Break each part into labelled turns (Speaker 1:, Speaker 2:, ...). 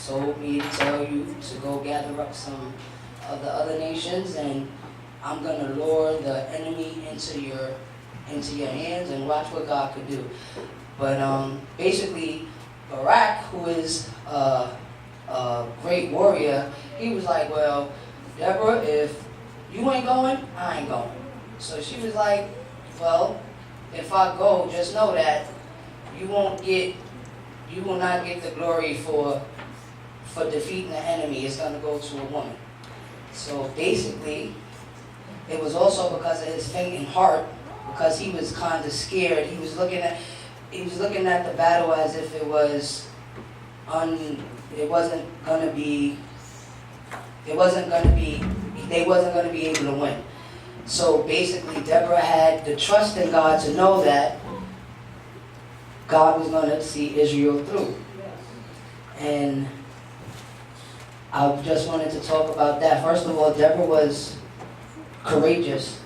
Speaker 1: told me to tell you to go gather up some of the other nations, and I'm going to lure the enemy into your hands and watch what God could do. But basically, Barak, who is a great warrior, he was like, well, Deborah, if you ain't going, I ain't going. So she was like, well, if I go, just know that you will not get the glory for defeating the enemy. It's going to go to a woman. So basically, it was also because of his fainting heart, because he was kind of scared. He was looking at the battle as if they wasn't going to be able to win. So basically, Deborah had the trust in God to know that God was going to see Israel through. And I just wanted to talk about that. First of all, Deborah was courageous.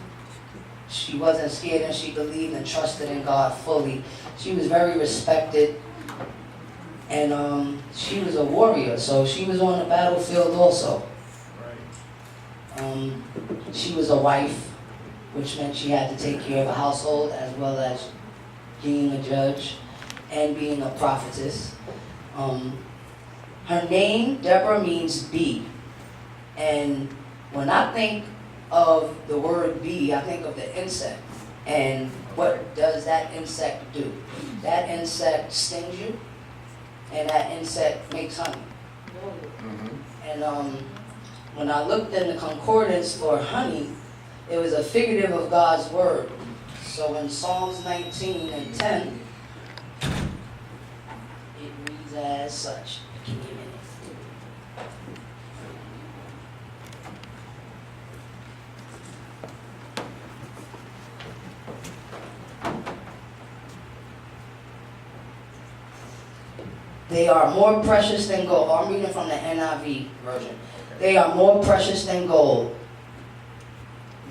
Speaker 1: She wasn't scared, and she believed and trusted in God fully. She was very respected, and she was a warrior, so she was on the battlefield also. She was a wife, which meant she had to take care of a household as well as being a judge and being a prophetess. Her name, Deborah, means bee. And when I think of the word bee, I think of the insect. And what does that insect do? That insect stings you, and that insect makes honey. And when I looked in the concordance for honey, it was a figurative of God's word. So in Psalms 19 and 10, it reads as such. Give me a minute. They are more precious than gold. Oh, I'm reading from the NIV version. They are more precious than gold,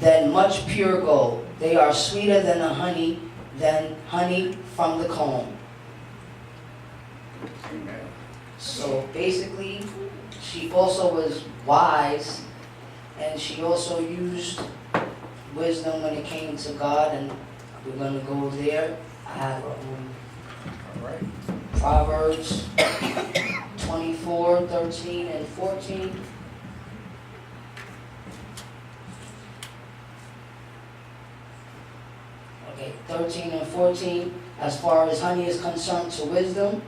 Speaker 1: than much pure gold. They are sweeter than honey from the comb.
Speaker 2: Amen.
Speaker 1: So basically, she also was wise, and she also used wisdom when it came to God, and we're going to go there. I have
Speaker 2: All right.
Speaker 1: Proverbs 24, 13, and 14. Okay, 13 and 14. As far as honey is concerned to wisdom,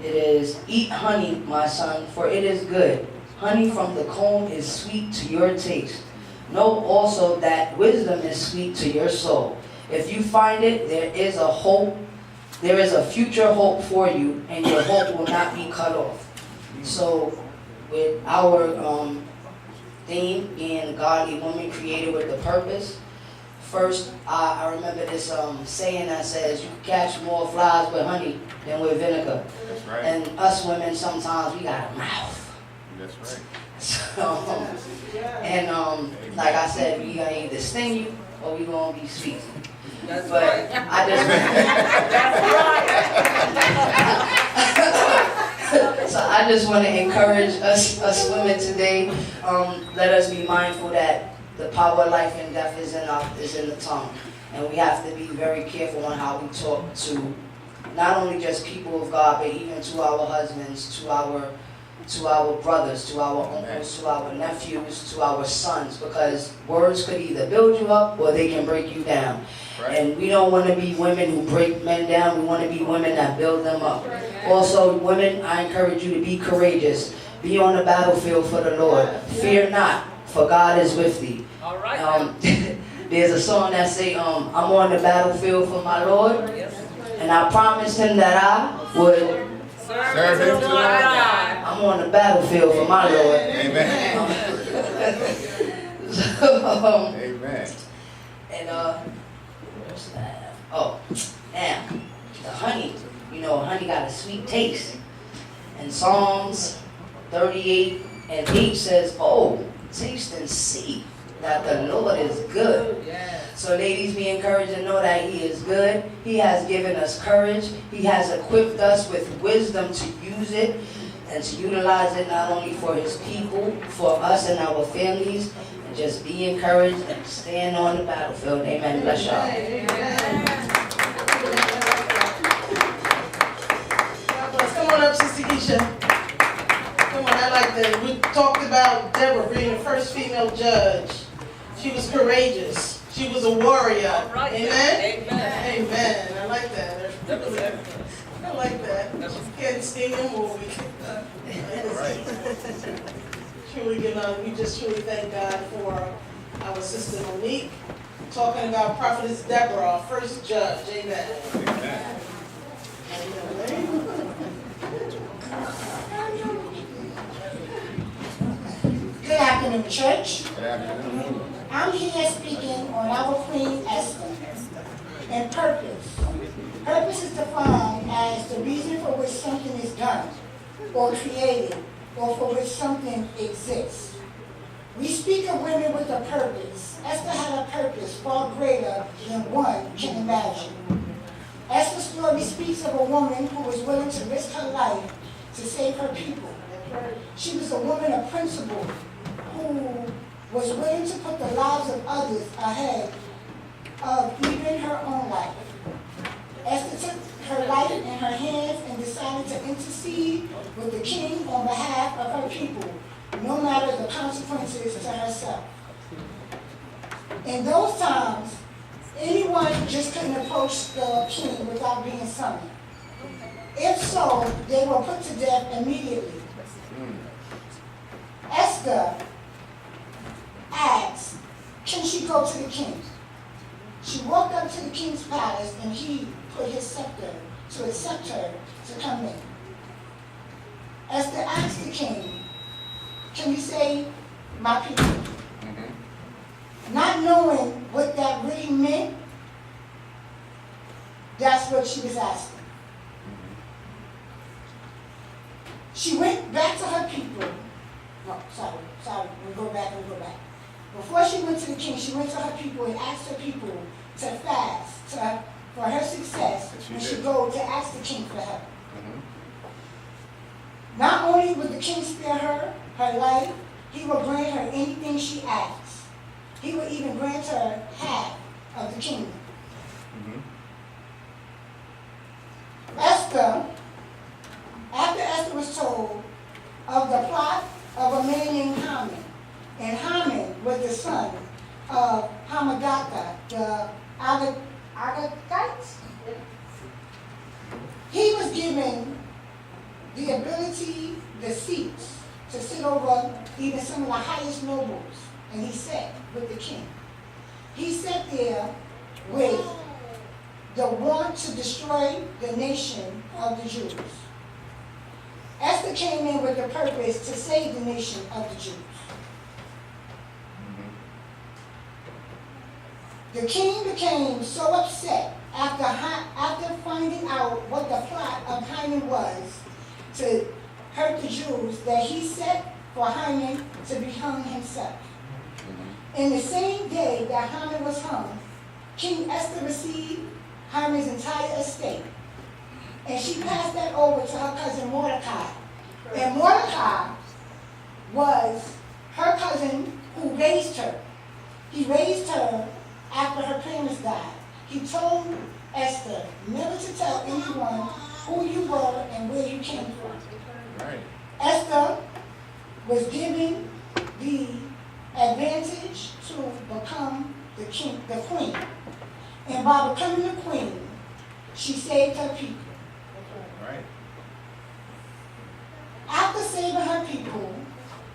Speaker 1: it is, eat honey, my son, for it is good. Honey from the comb is sweet to your taste. Know also that wisdom is sweet to your soul. If you find it, there is a hope. There is a future hope for you, and your hope will not be cut off. So, with our theme being a godly woman created with a purpose, first, I remember this saying that says, you can catch more flies with honey than with vinegar.
Speaker 2: That's right.
Speaker 1: And us women, sometimes we got a mouth.
Speaker 2: That's right.
Speaker 1: So, and like I said, we gonna either sting you or we gonna be sweet.
Speaker 3: That's
Speaker 1: But
Speaker 3: right.
Speaker 1: I just, so I just want to encourage us women today. Let us be mindful that the power of life and death is in the tongue, and we have to be very careful on how we talk to not only just people of God, but even to our husbands, to our brothers, to our uncles, to our nephews, to our sons, because words could either build you up or they can break you down.
Speaker 2: Right.
Speaker 1: And we don't want to be women who break men down. We want to be women that build them up. Also, women, I encourage you to be courageous. Be on the battlefield for the Lord. Fear not, for God is with thee.
Speaker 3: All right.
Speaker 1: There's a song that say, I'm on the battlefield for my Lord, and I promised him that I would
Speaker 2: Serve him till I die.
Speaker 1: I'm on the battlefield for my Lord.
Speaker 2: Amen.
Speaker 1: So,
Speaker 2: Amen.
Speaker 1: and what's that? Oh, now the honey. You know, honey got a sweet taste. And Psalms 38 and 8 says, "Oh, taste and see that the Lord is good." So ladies, be encouraged to know that He is good. He has given us courage. He has equipped us with wisdom to use it. and to utilize it not only for his people, for us and our families, and just be encouraged and stand on the battlefield. Amen. Bless y'all.
Speaker 3: Come on up, Sister Keisha. Come on, I like that. We talked about Deborah being the first female judge. She was courageous. She was a warrior.
Speaker 4: Right.
Speaker 3: Amen?
Speaker 4: Amen.
Speaker 3: Amen. I like that. I like that. Can't sting him or we we just truly thank God for our sister Monique. Talking about Prophetess Deborah, our first judge. Amen.
Speaker 2: Amen.
Speaker 5: Good afternoon, church.
Speaker 2: Good afternoon.
Speaker 5: I'm here speaking on our Queen Esther and purpose. Purpose is defined as the reason for which something is done or created or for which something exists. We speak of women with a purpose. Esther had a purpose far greater than one can imagine. Esther's story speaks of a woman who was willing to risk her life to save her people. She was a woman of principle who was willing to put the lives of others ahead of even her own life. Esther took her life in her hands and decided to intercede with the king on behalf of her people, no matter the consequences to herself. In those times, anyone just couldn't approach the king without being summoned. If so, they were put to death immediately. Esther asked, can she go to the king? She walked up to the king's palace and he put his scepter to accept her to come in. Esther asked the king, can you save my people? Not knowing what that really meant, that's what she was asking. She went back to her people. No, sorry, we'll go back. Before she went to the king, she went to her people and asked her people to fast for her success when she go to ask the king for help. Not only would the king spare her life, he would grant her anything she asks. He would even grant her half of the kingdom. Esther, after Esther was told of the plot of a man named Haman, and Haman was the son of Hamadatha, the Agagite. He was given the ability, the seats, to sit over even some of the highest nobles, and he sat with the king. He sat there with the want to destroy the nation of the Jews. Esther came in with the purpose to save the nation of the Jews. The king became so upset after finding out what the plot of Haman was to hurt the Jews that he set for Haman to be hung himself. In the same day that Haman was hung, King Esther received Haman's entire estate, and she passed that over to her cousin Mordecai. And Mordecai was her cousin who raised her. He raised her after her parents died. He told Esther never to tell anyone who you were and where you came from.
Speaker 2: Right.
Speaker 5: Esther was given the advantage to become the queen. And by becoming the queen, she saved her people.
Speaker 2: Right.
Speaker 5: After saving her people,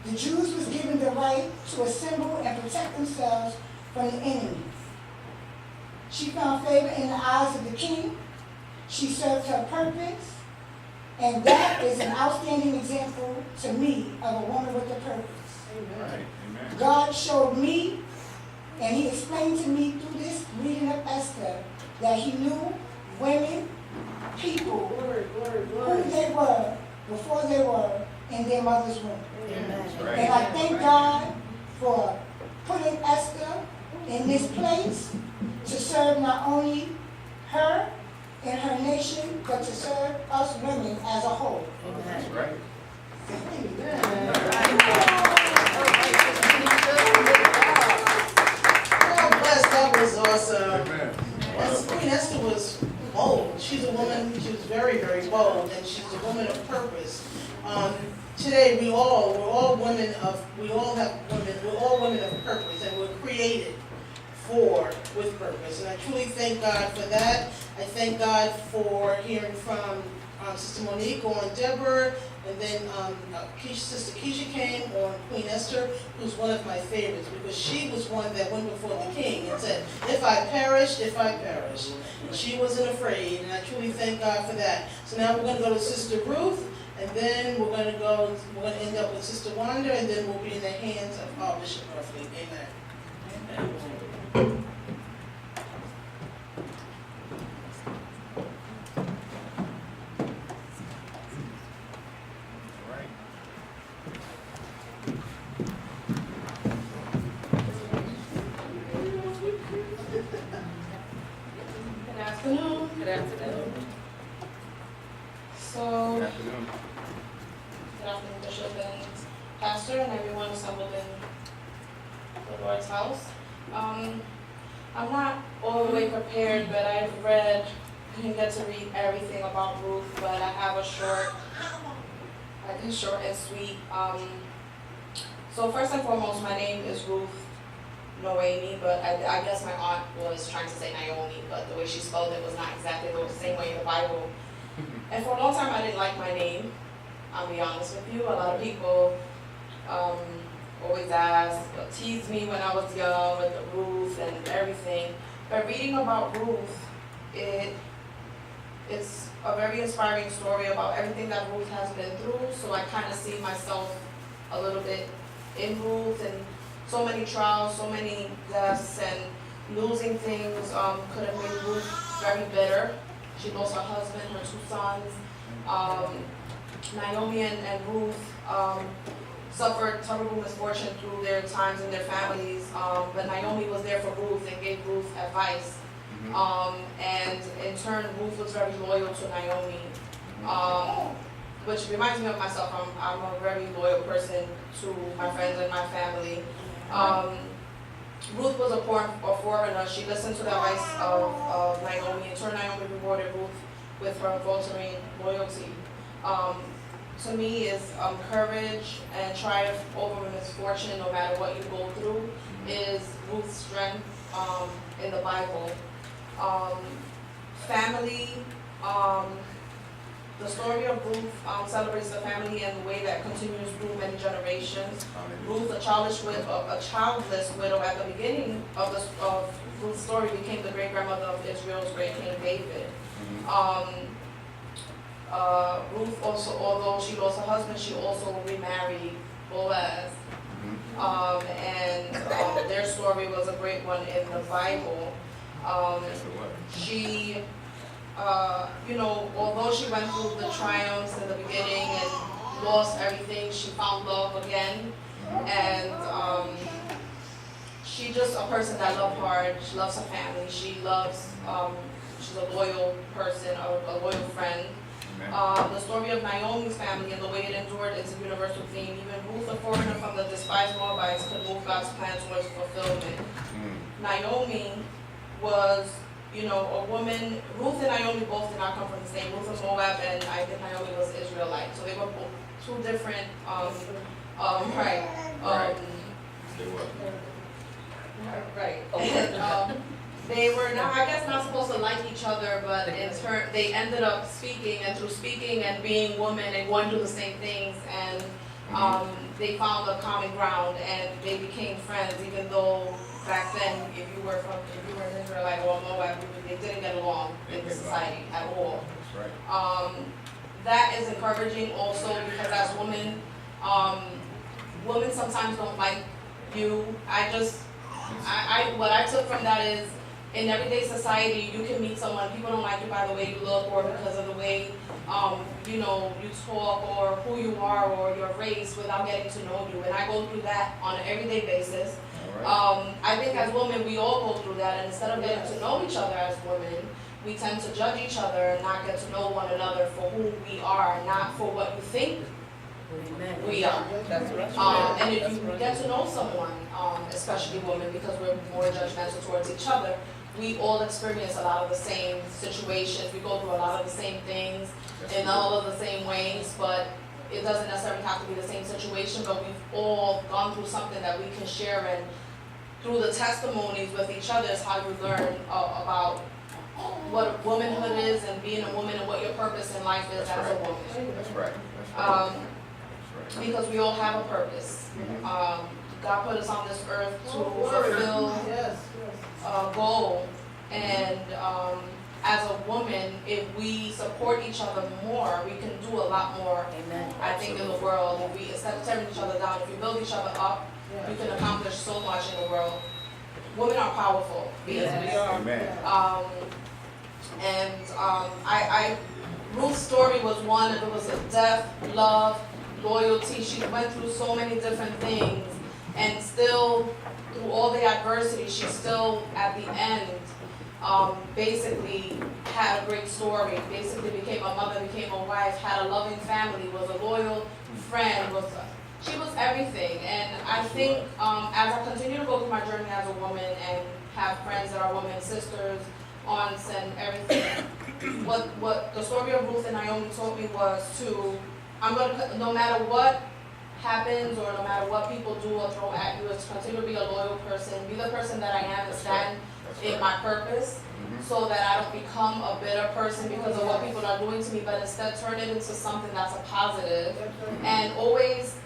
Speaker 5: the Jews was given the right to assemble and protect themselves from the enemy. She found favor in the eyes of the king. She served her purpose. And that is an outstanding example to me of a woman with a purpose.
Speaker 2: Right. Amen.
Speaker 5: God showed me, and he explained to me through this reading of Esther, that he knew women, people, who they were before they were in their mother's womb.
Speaker 2: Right.
Speaker 5: And I thank God for putting Esther in this place to serve not only her and her nation, but to serve us women as a whole.
Speaker 2: That's right.
Speaker 3: God bless, that was awesome.
Speaker 2: Amen.
Speaker 3: Queen Esther was bold. She's a woman, she was very, very bold, and she's a woman of purpose. Today we're all women of purpose, and we're created with purpose. And I truly thank God for that. I thank God for hearing from Sister Monique on Deborah, and then Sister Keisha came on Queen Esther, who's one of my favorites, because she was one that went before the king and said, if I perish, if I perish. And she wasn't afraid, and I truly thank God for that. So now we're going to go to Sister Ruth, and then we're going to end up with Sister Wanda, and then we'll be in the hands of our Bishop Murphy. Amen.
Speaker 2: All right.
Speaker 4: Good afternoon. Good afternoon. So,
Speaker 2: Good afternoon.
Speaker 4: good afternoon, Bishop and Pastor, and everyone assembled in the Lord's house. I'm not all the way prepared, but I didn't get to read everything about Ruth, but I have a short and sweet. So first and foremost, my name is Ruth Noemi, but I guess my aunt was trying to say Naomi, but the way she spelled it was not exactly the same way in the Bible. And for a long time, I didn't like my name. I'll be honest with you. A lot of people always ask, teased me when I was young with the Ruth and everything. But reading about Ruth, it's a very inspiring story about everything that Ruth has been through. So I kind of see myself a little bit in Ruth, and so many trials, so many deaths, and losing things could have made Ruth very bitter. She lost her husband, her 2 sons. Naomi and Ruth suffered terrible misfortune through their times in their families, but Naomi was there for Ruth and gave Ruth advice. And in turn, Ruth was very loyal to Naomi, which reminds me of myself. I'm a very loyal person to my friends and my family. Ruth was a foreigner. She listened to the advice of Naomi. In turn, Naomi rewarded Ruth with her unfaltering loyalty. To me, is courage and triumph over misfortune, no matter what you go through, is Ruth's strength in the Bible. Family. The story of Ruth celebrates the family in a way that continues through many generations. Ruth, a childless widow at the beginning of Ruth's story, became the great-grandmother of Israel's great King David. Ruth also, although she lost her husband, she also remarried Boaz. And their story was a great one in the Bible. She although she went through the triumphs in the beginning and lost everything, she found love again. And she's just a person that loves hard. She loves her family. She's a loyal person, a loyal friend. The story of Naomi's family and the way it endured is a universal theme. Even Ruth, a foreigner from the despised Moabites, could move God's plan towards fulfillment. Naomi was a woman. Ruth and Naomi both did not come from the same. Ruth was Moab, and I think Naomi was Israelite. So they were both 2 different, they were not supposed to like each other, but in turn, they ended up speaking, and through speaking and being women and going through the same things, and they found a common ground, and they became friends, even though back then, if you were an Israelite or a Moab, they didn't get along in the society at all.
Speaker 2: That's right.
Speaker 4: That is encouraging also, because as women, women sometimes don't like you. What I took from that is, in everyday society, you can meet someone, people don't like you by the way you look, or because of the way you talk, or who you are, or your race, without getting to know you. And I go through that on an everyday basis. I think as women, we all go through that, and instead of getting to know each other as women, we tend to judge each other and not get to know one another for who we are, not for what you think We are.
Speaker 2: That's right.
Speaker 4: And if you get to know someone, especially women, because we're more judgmental towards each other, we all experience a lot of the same situations. We go through a lot of the same things in all of the same ways, but it doesn't necessarily have to be the same situation, but we've all gone through something that we can share, and through the testimonies with each other is how you learn about what womanhood is and being a woman and what your purpose in life is as a woman.
Speaker 2: That's right.
Speaker 4: Because we all have a purpose. God put us on this earth to fulfill a goal, and as a woman, if we support each other more, we can do a lot more. I think in the world, if we, instead of tearing each other down, if we build each other up, we can accomplish so much in the world. Women are powerful.
Speaker 2: Yes, we are. Amen.
Speaker 4: Ruth's story was one. It was a death, love, loyalty. She went through so many different things, and still, through all the adversity, she still, at the end, basically had a great story. Basically became a mother, became a wife, had a loving family, was a loyal friend, she was everything. And I think as I continue to go through my journey as a woman and have friends that are women, sisters, aunts, and everything, what the story of Ruth and Naomi taught me was no matter what happens or no matter what people do or throw at you, is to continue to be a loyal person, be the person that I am, and stand in my purpose, so that I don't become a bitter person because of what people are doing to me, but instead turn it into something that's a positive. And always,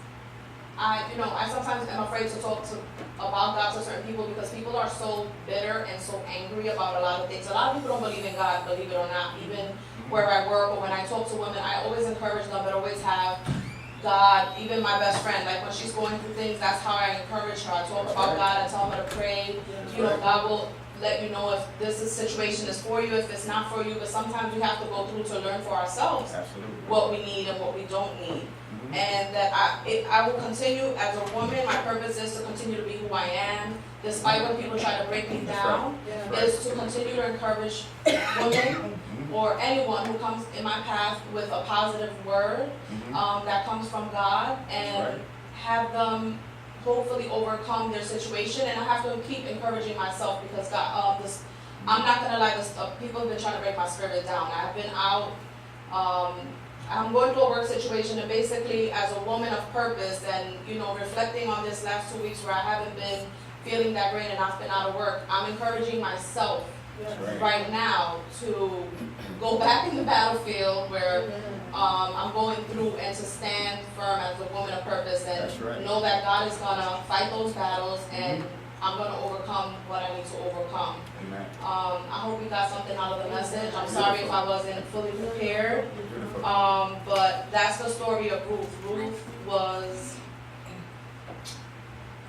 Speaker 4: I sometimes am afraid to talk about God to certain people because people are so bitter and so angry about a lot of things. A lot of people don't believe in God, believe it or not, even where I work or when I talk to women, I always encourage them, but always have God. Even my best friend, like when she's going through things, that's how I encourage her. I talk about God, I tell her to pray. God will let you know if this situation is for you, if it's not for you, but sometimes we have to go through to learn for ourselves what we need and what we don't need. And that I will continue as a woman. My purpose is to continue to be who I am, despite when people try to break me down, is to continue to encourage women or anyone who comes in my path with a positive word that comes from God, and have them hopefully overcome their situation. And I have to keep encouraging myself because God, I'm not gonna lie, people have been trying to break my spirit down. I've been out, I'm going through a work situation, and basically as a woman of purpose and, reflecting on this last 2 weeks where I haven't been feeling that great and I've been out of work, I'm encouraging myself right now to go back in the battlefield where I'm going through, and to stand firm as a woman of purpose and know that God is going to fight those battles, and I'm going to overcome what I need to overcome. I hope you got something out of the message. I'm sorry if I wasn't fully prepared, but that's the story of Ruth. Ruth was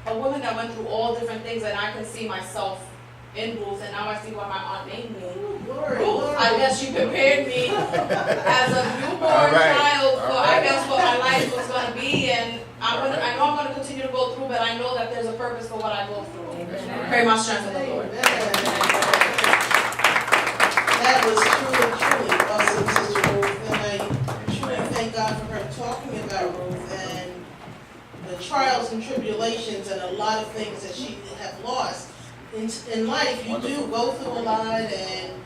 Speaker 4: a woman that went through all different things, and I can see myself in Ruth, and now I see why my aunt named me Ruth. I guess she prepared me as a newborn child for, I guess, what my life was going to be, and I know I'm going to continue to go through, but I know that there's a purpose for what I go through. Pray my strength in the Lord.
Speaker 3: That was truly awesome, Sister Ruth, and I truly thank God for her talking about Ruth and the trials and tribulations and a lot of things that she had lost. In life, you do go through a lot, and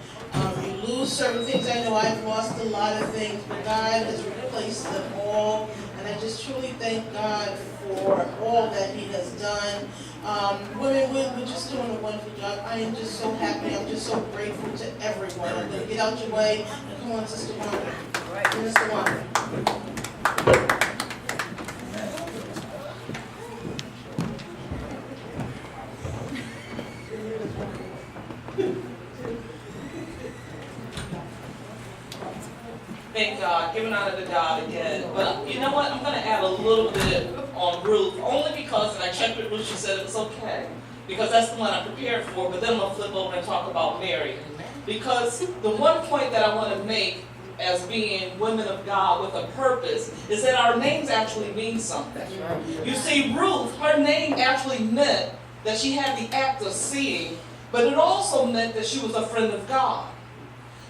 Speaker 3: you lose certain things. I know I've lost a lot of things, but God has replaced them all, and I just truly thank God for all that He has done. Women, we're just doing a wonderful job. I am just so happy. I'm just so grateful to everyone. I'm going to get out your way. Come on, Sister Wanda. Minister Wanda.
Speaker 6: Thank God, giving honor to God again. But you know what? I'm going to add a little bit on Ruth, only because, and I checked with Ruth, she said it was okay, because that's the one I'm prepared for, but then I'm going to flip over and talk about Mary. Because the one point that I want to make as being women of God with a purpose is that our names actually mean something. You see, Ruth, her name actually meant that she had the act of seeing, but it also meant that she was a friend of God.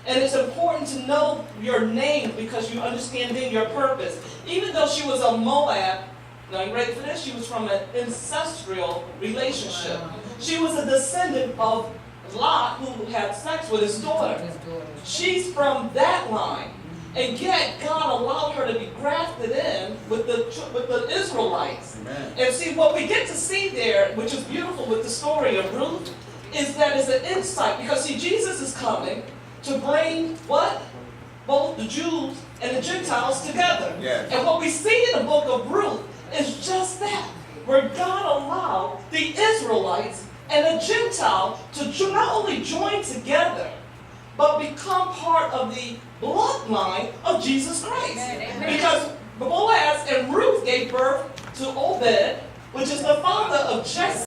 Speaker 6: And it's important to know your name because you understand then your purpose. Even though she was a Moab, now you ready for this? She was from an ancestral relationship. She was a descendant of Lot, who had sex with his daughter. She's from that line. And yet God allowed her to be grafted in with the Israelites.
Speaker 2: Amen.
Speaker 6: And see, what we get to see there, which is beautiful with the story of Ruth, is that it's an insight. Because see, Jesus is coming to bring what? Both the Jews and the Gentiles together.
Speaker 2: Yes.
Speaker 6: And what we see in the book of Ruth is just that, where God allowed the Israelites and the Gentile to not only join together, but become part of the bloodline of Jesus Christ. Because Boaz and Ruth gave birth to Obed, which is the father of Jesse.